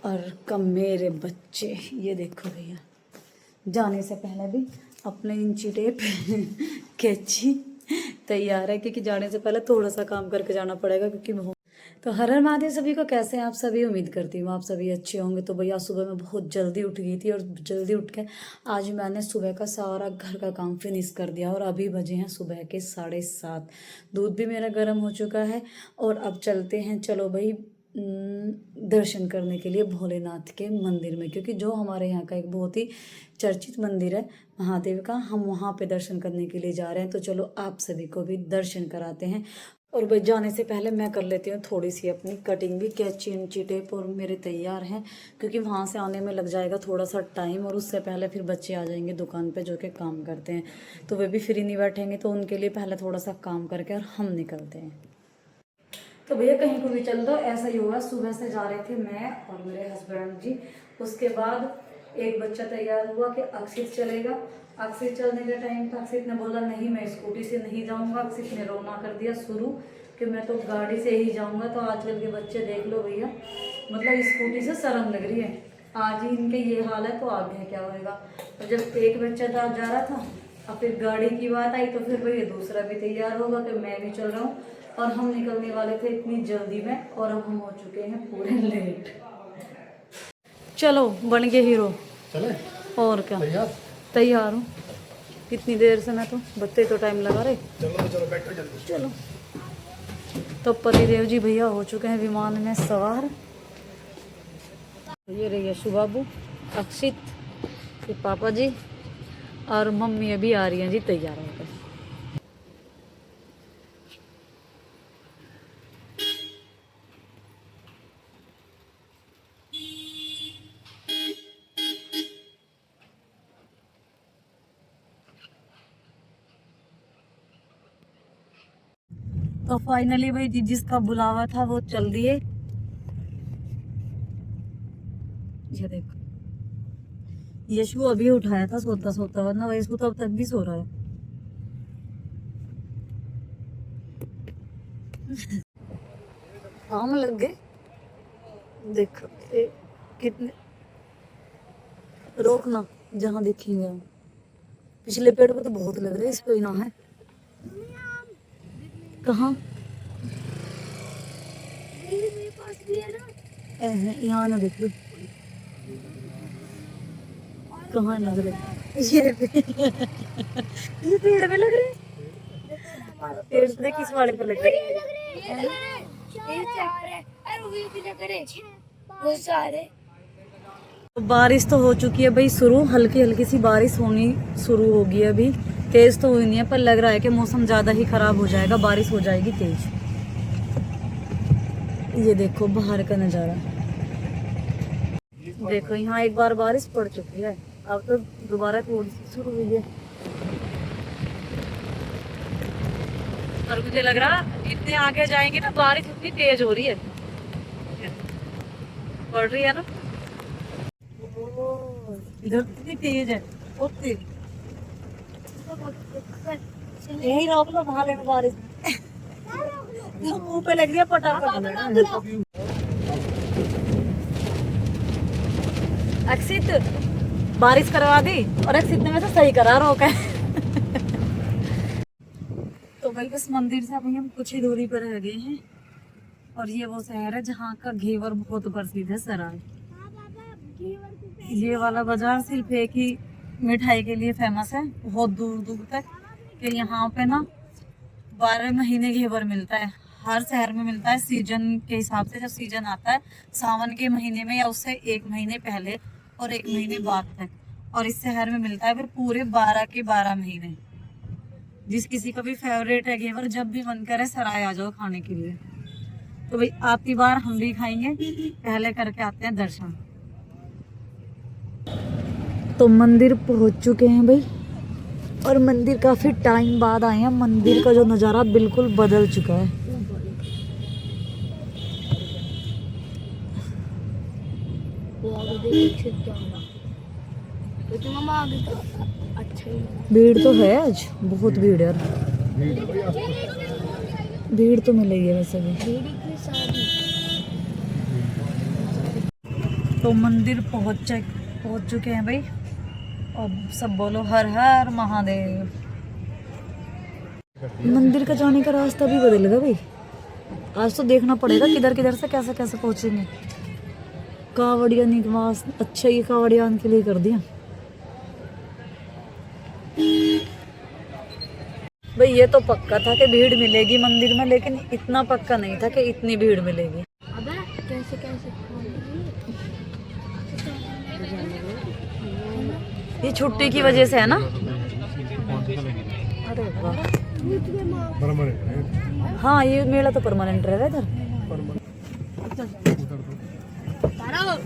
और कम मेरे बच्चे, ये देखो भैया, जाने से पहले भी अपने इंची टेप कैंची तैयार है, क्योंकि जाने से पहले थोड़ा सा काम करके जाना पड़ेगा, क्योंकि तो हर हर महादेव सभी को, कैसे हैं आप सभी? उम्मीद करती हूँ आप सभी अच्छे होंगे। तो भैया सुबह मैं बहुत जल्दी उठ गई थी, और जल्दी उठ के आज मैंने सुबह का सारा घर का काम फिनिश कर दिया, और अभी बजे हैं सुबह के 7:30। दूध भी मेरा गर्म हो चुका है, और अब चलते हैं, चलो भाई दर्शन करने के लिए भोलेनाथ के मंदिर में, क्योंकि जो हमारे यहाँ का एक बहुत ही चर्चित मंदिर है महादेव का, हम वहाँ पे दर्शन करने के लिए जा रहे हैं। तो चलो आप सभी को भी दर्शन कराते हैं। और भाई जाने से पहले मैं कर लेती हूँ थोड़ी सी अपनी कटिंग भी, कैंची इंची टेप और मेरे तैयार हैं, क्योंकि वहाँ से आने में लग जाएगा थोड़ा सा टाइम, और उससे पहले फिर बच्चे आ जाएंगे दुकान पे जो कि काम करते हैं, तो वे भी फ्री नहीं बैठेंगे, तो उनके लिए पहले थोड़ा सा काम करके और हम निकलते हैं। तो भैया कहीं को भी चल दो, ऐसा ही हुआ। सुबह से जा रहे थे मैं और मेरे हस्बैंड जी, उसके बाद एक बच्चा तैयार हुआ कि अक्षित चलेगा। अक्षित चलने के टाइम तो अक्षित ने बोला नहीं मैं स्कूटी से नहीं जाऊंगा। अक्षित ने रोना कर दिया शुरू कि मैं तो गाड़ी से ही जाऊंगा। तो आजकल के बच्चे देख लो भैया, मतलब स्कूटी से शर्म लग रही है। आज ही इनके ये हाल है, तो आगे क्या होगा। और जब एक बच्चा जा रहा था, और फिर गाड़ी की बात आई, तो फिर भैया दूसरा भी तैयार होगा कि मैं भी चल रहा हूँ, और हम निकलने वाले थे इतनी जल्दी में, और अब हम हो चुके हैं पूरे लेट। चलो बन गए हीरो, चले और क्या, तैयार हूँ। कितनी देर से, मैं तो बत्ते तो टाइम लगा रहे। चलो चलो बैठो जल्दी। चलो, तो पतिदेव जी भैया हो चुके हैं विमान में सवार। ये रही है शुभाबू, अक्षित, फिर पापा जी, और मम्मी अभी आ रही हैं जी तैयार होकर। तो फाइनली भाई जिसका बुलावा था वो चल दिए। ये देखो, यशु अभी उठाया था सोता सोता, वरना वही तो अब तक भी सो रहा है। आम लग गए, देखो कितने, रोकना जहाँ देखेंगे। पिछले पेड़ पे तो बहुत लग रहे हैं, इस पे ना है। कहाँ? यहाँ ना देख लो, कहाँ लग रहे ये पेड़ में लग रहे। पेड़ से किस वाले पे लग रहे? बारिश तो हो चुकी है भाई शुरू, हल्की हल्की सी बारिश होनी शुरू होगी। अभी तेज तो हुई नहीं है, पर लग रहा है कि मौसम ज्यादा ही खराब हो जाएगा, बारिश हो जाएगी तेज। ये देखो बाहर का नजारा, देखो यहाँ एक बार बारिश पड़ चुकी है, अब तो दोबारा थोड़ी सी शुरू हुई है। और मुझे लग रहा इतने आगे जाएंगे ना, बारिश इतनी तेज हो रही है, पड़ रही है ना, इधर कितनी तेज है, बहुत तेज। यही रोक लो, वहां देखो बारिश मुंह पे लग रही है पटाखा। अक्षित बारिश करवा दी, और अक्षित ने वैसे सही करा रोका है। तो भाई बस मंदिर से अभी हम कुछ ही दूरी पर रह गए हैं, और ये वो शहर है जहाँ का घेवर बहुत प्रसिद्ध है, सराय। ये वाला बाजार सिर्फ एक ही मिठाई के लिए फेमस है, बहुत दूर दूर तक, कि यहाँ पे ना 12 महीने घेवर मिलता है। हर शहर में मिलता है सीजन के हिसाब से, जब सीजन आता है सावन के महीने में, या उससे 1 महीने पहले और 1 महीने बाद तक, और इस शहर में मिलता है फिर पूरे 12 के 12 महीने। जिस किसी का भी फेवरेट है घेवर, जब भी मन करे सराय आ जाओ खाने के लिए। तो भाई आपकी बार हम भी खाएंगे, पहले करके आते हैं दर्शन। तो मंदिर पहुंच चुके हैं भाई, और मंदिर काफी टाइम बाद आए हैं। मंदिर का जो नज़ारा बिल्कुल बदल चुका है। भीड़ तो है आज, बहुत भीड़ है, भीड़ तो मिलेगी वैसे भी। तो मंदिर पहुंच चुके हैं भाई। अब सब बोलो हर हर महादेव। मंदिर का जाने का रास्ता भी बदल गया भाई। आज तो देखना पड़ेगा किधर किधर से कैसे कैसे पहुंचेंगे। कावड़िया निवास, अच्छा ये कावड़ियान के लिए कर दिया भाई। ये तो पक्का था कि भीड़ मिलेगी मंदिर में, लेकिन इतना पक्का नहीं था कि इतनी भीड़ मिलेगी। अबे कैसे कैसे ये छुट्टी की वजह से है ना। अरे वाह, हाँ ये मेला तो परमानेंट रहेगा इधर।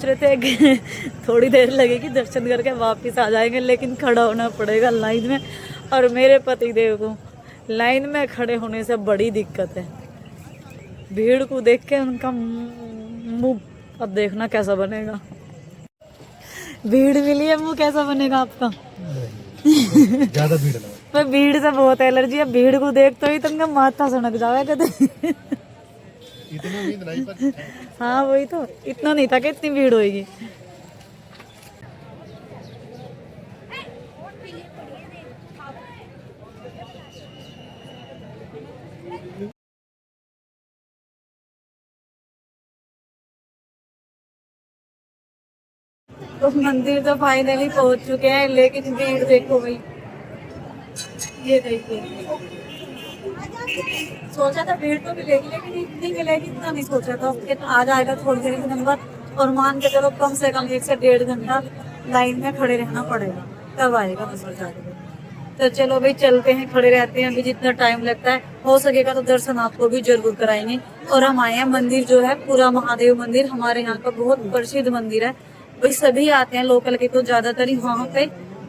चले थे थोड़ी देर लगेगी, दर्शन करके वापस आ जाएंगे, लेकिन खड़ा होना पड़ेगा लाइन में। और मेरे पति देव को लाइन में खड़े होने से बड़ी दिक्कत है। भीड़ को देख के उनका मुंह अब देखना कैसा बनेगा। भीड़ मिली है, मुंह कैसा बनेगा आपका? ज्यादा भीड़ है। पर भीड़ से बहुत एलर्जी है। भीड़ को देखते ही तुमका माथा सनक जावे कदे। इतना उम्मीद नहीं पर हाँ वही तो, इतना नहीं था कि इतनी भीड़ होगी। तो मंदिर तो फाइनली पहुंच चुके हैं, लेकिन भीड़ देखो भाई। ये देखिए, सोचा था भीड़ तो मिलेगी, लेकिन इतनी मिलेगी इतना नहीं सोचा था। आ जाएगा थोड़ी देर के नंबर, और मान के चलो कम से कम 1 से 1.5 घंटा लाइन में खड़े रहना पड़ेगा, तब आएगा नंबर जाके। तो चलो भाई चलते हैं, खड़े रहते हैं अभी जितना टाइम लगता है। हो सकेगा तो दर्शन आपको भी जरूर कराएंगे। और हम आए हैं मंदिर जो है पूरा महादेव मंदिर, हमारे यहाँ का बहुत प्रसिद्ध मंदिर है भाई। सभी आते हैं, लोकल के तो ज्यादातर ही वहाँ पे,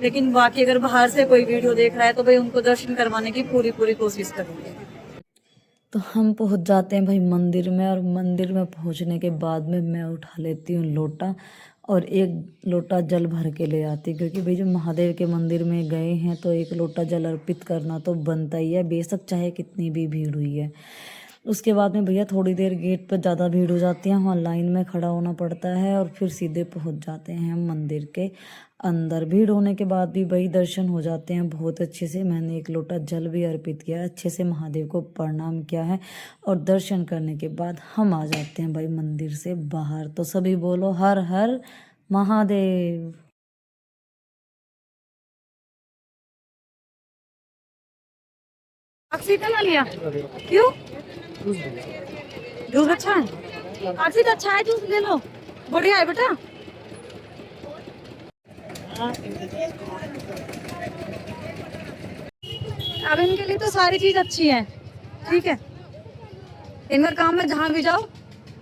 लेकिन बाकी अगर बाहर से कोई वीडियो देख रहा है तो भाई उनको दर्शन करवाने की पूरी कोशिश करेंगे। तो हम पहुंच जाते हैं भाई मंदिर में, और मंदिर में पहुंचने के बाद में मैं उठा लेती हूँ लोटा और 1 लोटा जल भर के ले आती, क्योंकि भाई जो महादेव के मंदिर में गए हैं तो 1 लोटा जल अर्पित करना तो बनता ही है, बेशक चाहे कितनी भी भीड़ हुई है। उसके बाद में भैया थोड़ी देर गेट पर ज़्यादा भीड़ हो जाती है, वहाँ लाइन में खड़ा होना पड़ता है, और फिर सीधे पहुँच जाते हैं हम मंदिर के अंदर। भीड़ होने के बाद भी भाई दर्शन हो जाते हैं बहुत अच्छे से। मैंने 1 लोटा जल भी अर्पित किया, अच्छे से महादेव को प्रणाम किया है, और दर्शन करने के बाद हम आ जाते हैं भाई मंदिर से बाहर। तो सभी बोलो हर हर महादेव। ऑक्सीजन लिया क्यों? जूस अच्छा है, ऑक्सीजन अच्छा है, जूस ले लो, बढ़िया है बेटा। अब इनके लिए तो सारी चीज अच्छी है, ठीक है। इनका काम है जहाँ भी जाओ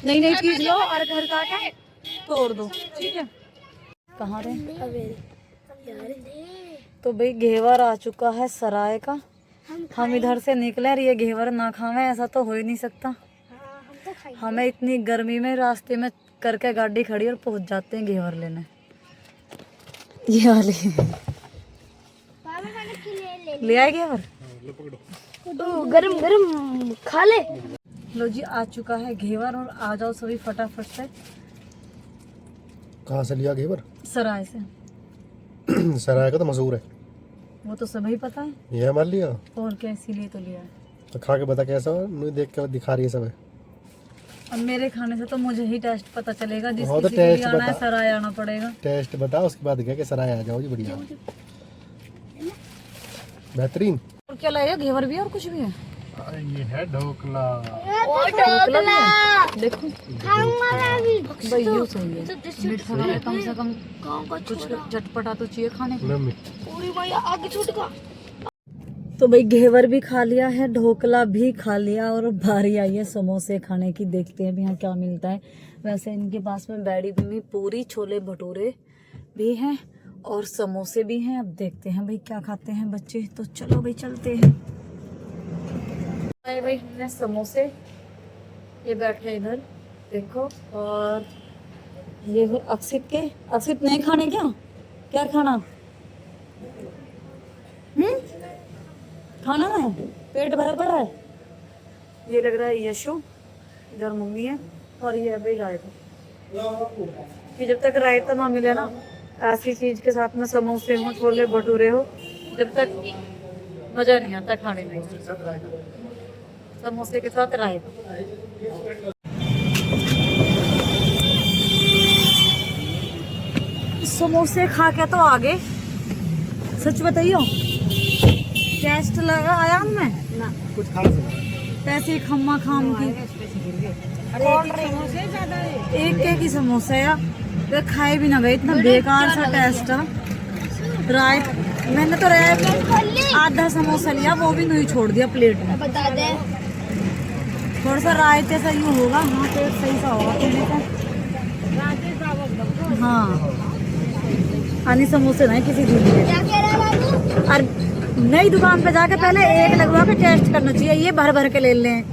नई नई चीज लो और घर का के तोड़ दो, ठीक है। कहाँ रहे? तो भाई घेवर आ चुका है सराय का। हम इधर से निकले और ये घेवर ना खावे, ऐसा तो हो ही नहीं सकता। हमें इतनी गर्मी में रास्ते में करके गाड़ी खड़ी और पहुंच जाते हैं घेवर लेने। ये वाली ले आए घेवर, गरम गरम खा ले। लो जी आ चुका है घेवर, और आ जाओ सभी फटाफट से। कहाँ से लिया घेवर? सराय से। सराय का तो मशहूर है, वो तो सभी पता है। ये हमारे लिया और क्या, इसीलिए तो लिया है। तो खा के बता कैसा है, मुझे देख के दिखा रही है सब है। अब मेरे खाने से तो मुझे ही टेस्ट पता चलेगा, जिस हाँ, तो किसी को भी टेस्ट आना है बता। सराय आना पड़ेगा। टेस्ट बता, उसके बाद क्या कि सराय आ जाओ जी, बढ़िया बेहतरीन। और क्या लाया, घेवर भी है और कुछ भी है। ये है ढोकला। ढोकला भी है, देखो भाई यूं सही है। मीठा वाला कम से कम कुछ चटपटा तो चाहिए खाने को। तो भाई घेवर भी खा लिया है, ढोकला भी खा लिया, और बारी आई है समोसे खाने की। देखते हैं भी यहाँ क्या मिलता है। वैसे इनके पास में बैडी भी पूरी, छोले भटूरे भी हैं और समोसे भी हैं। अब देखते हैं भाई क्या खाते हैं बच्चे। तो चलो भाई चलते हैं। भाई हमने समोसे, ये बैठे इधर देखो, और ये है अक्षित के। अक्षित नहीं खाने क्या खाना? खाना है, पेट भरा पड़ा है। ये लग रहा है यशु, इधर मम्मी है, और ये अभी गायब है। कि जब तक रायता ना मिले ना, ऐसी चीज के साथ में समोसे हो, छोले भटूरे हो, जब तक मजा नहीं आता खाने में। समोसे के साथ रायता। समोसे खा के तो आगे, सच बताइयो टेस्ट लगा आया हमें ना, कुछ खा सकते पैसे खम्मा खाम की। एक ही समोसा यार, वे खाए भी ना गए, इतना बेकार सा टेस्ट है। राय मैंने तो आधा समोसा लिया, वो भी नहीं छोड़ दिया प्लेट में। बता दे थोड़ा सा रायते सा यूँ होगा, हाँ पेट सही सा होगा पीने का। हाँ आनी समोसे नहीं किसी चीज के। क्या कह रहा है बाबू? और नई दुकान पे जाके पहले एक लगवा के टेस्ट करना चाहिए, ये भर भर के ले लें।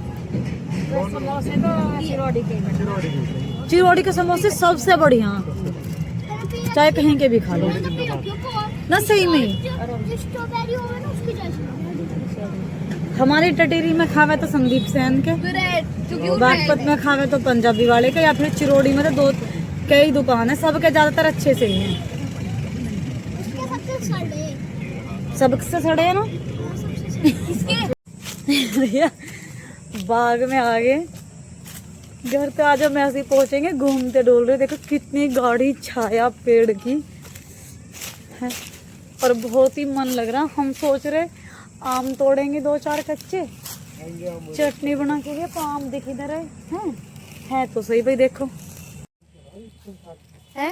समोसे तो चिरोड़ी के। चिरोड़ी के समोसे सबसे बढ़िया, चाहे कहीं के भी खा लो ना, सही में। स्ट्रॉबेरी होगा ना उसकी जैसी। हमारी टटेरी में खावे तो संदीप सेन के, बागपत में खावे तो पंजाबी वाले के, या फिर चिरोड़ी में तो दो कई दुकान है, सबके ज्यादातर अच्छे से ही हैं। सबसे सड़े है ना भैया। बाग में आ गए, घर पे आज हम ऐसे ही पहुंचेंगे घूमते डोल रहे। देखो कितनी गाढ़ी छाया पेड़ की है, और बहुत ही मन लग रहा। हम सोच रहे आम तोड़ेंगे 2-4 कच्चे, चटनी बना के लिए। तो आम दिख इधर है तो सही भाई, देखो है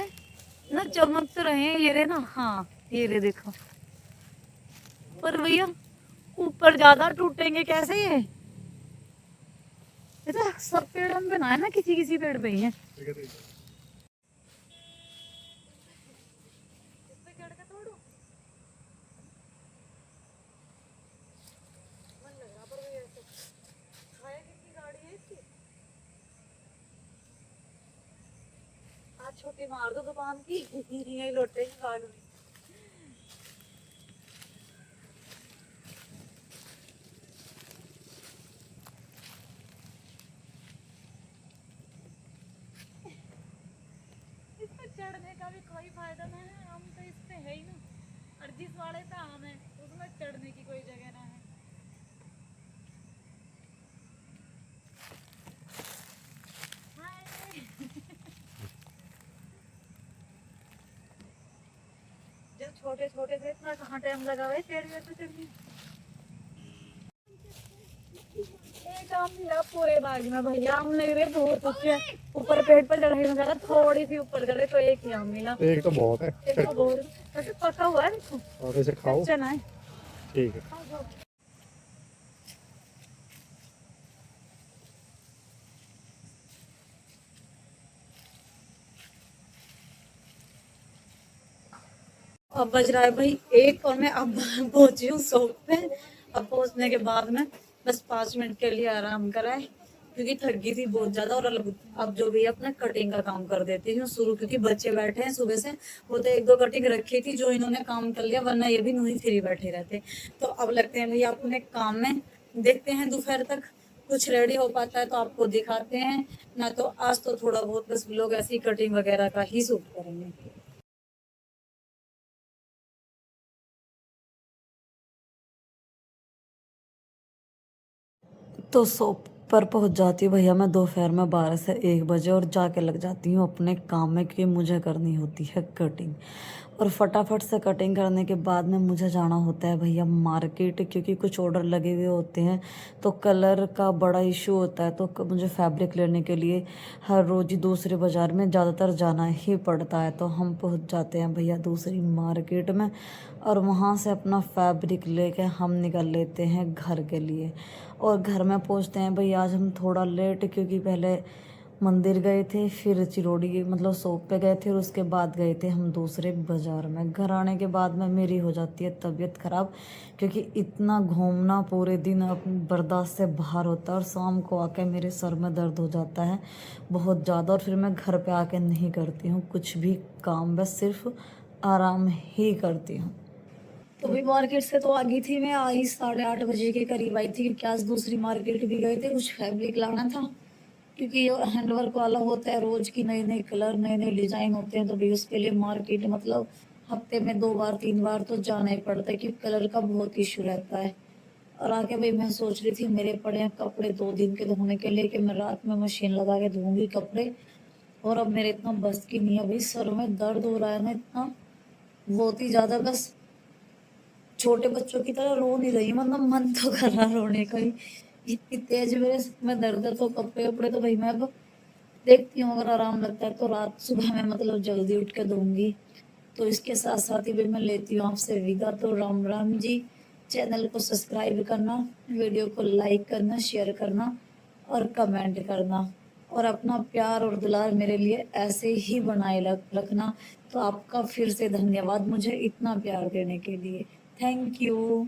ना, चमक तो रहे हैं ये रे ना। हाँ ये रे देखो, पर भैया ऊपर ज्यादा टूटेंगे कैसे ये? सब पेड़ हम पे ना है ना, किसी किसी पेड़ पे ही है। आज छोटी मार दो दुकान की, यही लौटेंगे बाग में। चढ़ने का भी कोई फायदा नहीं है, आम तो इस पे है ही ना, और जिस वाले पे आम है उसमें चढ़ने की कोई जगह ना है। जब छोटे छोटे थे इतना कहाँ टाइम लगा हुआ है पेड़ पे चढ़ने। एक आम मिला पूरे बाग में भैया, आम लग रहे बहुत ऊंचे, ऊपर पेड़ पर चढ़ाई में ज्यादा, थोड़ी सी ऊपर चढ़े तो एक ही आम मिला। एक तो बहुत है, एक तो बहुत वैसे पका हुआ है, देखो और इसे खाओ। कच्चा ना है। ठीक है। अब बज रहा है भाई 1 और मैं अब पहुंची हूँ शॉप पे। अब पहुंचने के बाद में बस 5 मिनट के लिए आराम कराए, क्योंकि थक गई थी बहुत ज्यादा। और अब जो भी अपना कटिंग का काम कर देती हूँ शुरू, क्योंकि बच्चे बैठे हैं सुबह से। वो तो 1-2 कटिंग रखी थी जो इन्होंने काम कर लिया, वरना ये भी नहीं फ्री बैठे रहते। तो अब लगते हैं भैया अपने काम में, देखते हैं दोपहर तक कुछ रेडी हो पाता है तो आपको दिखाते हैं, ना तो आज तो थोड़ा बहुत बस लोग ऐसी कटिंग वगैरह का ही शूट करेंगे। तो शॉप पर पहुंच जाती हूँ भैया मैं दोपहर में 12 से 1 बजे, और जाके लग जाती हूँ अपने काम में, क्योंकि मुझे करनी होती है कटिंग। और फटाफट से कटिंग करने के बाद में मुझे जाना होता है भैया मार्केट, क्योंकि कुछ ऑर्डर लगे हुए होते हैं तो कलर का बड़ा इशू होता है। तो मुझे फैब्रिक लेने के लिए हर रोज़ ही दूसरे बाज़ार में ज़्यादातर जाना ही पड़ता है। तो हम पहुंच जाते हैं भैया दूसरी मार्केट में, और वहाँ से अपना फैब्रिक लेके हम निकल लेते हैं घर के लिए। और घर में पहुँचते हैं भैया आज हम थोड़ा लेट, क्योंकि पहले मंदिर गए थे, फिर चिरोड़ी मतलब शॉप पे गए थे, और उसके बाद गए थे हम दूसरे बाज़ार में। घर आने के बाद में मेरी हो जाती है तबीयत ख़राब, क्योंकि इतना घूमना पूरे दिन बर्दाश्त से बाहर होता है, और शाम को आके मेरे सर में दर्द हो जाता है बहुत ज़्यादा। और फिर मैं घर पे आके नहीं करती हूँ कुछ भी काम, बस सिर्फ आराम ही करती हूँ। तो भी मार्केट से तो आ गई थी मैं, आई 8:30 बजे के करीब आई थी, क्योंकि आज दूसरी मार्केट भी गए थे, कुछ फैब्रिक लाना था। क्योंकि ये हैंडवर्क वाला होता है, रोज की नए नए कलर नए नए डिजाइन होते हैं, तो भी उसके लिए मार्केट मतलब हफ्ते में 2 बार 3 बार तो जाना ही पड़ता है, क्योंकि कलर का बहुत इशू रहता है। और आके भाई मैं सोच रही थी मेरे पड़े हैं कपड़े 2 दिन के धोने के लिए, कि मैं रात में मशीन लगा के धोऊंगी कपड़े। और अब मेरे इतना बस की नहीं है भाई, सर में दर्द हो रहा है ना इतना, बहुत ही ज्यादा। बस छोटे बच्चों की तरह रो नहीं रही, मतलब मन तो कर रहा रोने का ही, इतनी तेज मेरे सर में दर्द है। तो कपड़े वपड़े तो भाई मैं अब देखती हूँ, अगर आराम लगता है तो रात सुबह में मतलब जल्दी उठ के दूंगी। तो इसके साथ साथ ही भी मैं लेती हूँ आपसे विदा। तो राम राम जी। चैनल को सब्सक्राइब करना, वीडियो को लाइक करना, शेयर करना और कमेंट करना, और अपना प्यार और दुलार मेरे लिए ऐसे ही बनाए रखना। तो आपका फिर से धन्यवाद मुझे इतना प्यार देने के लिए। Thank you.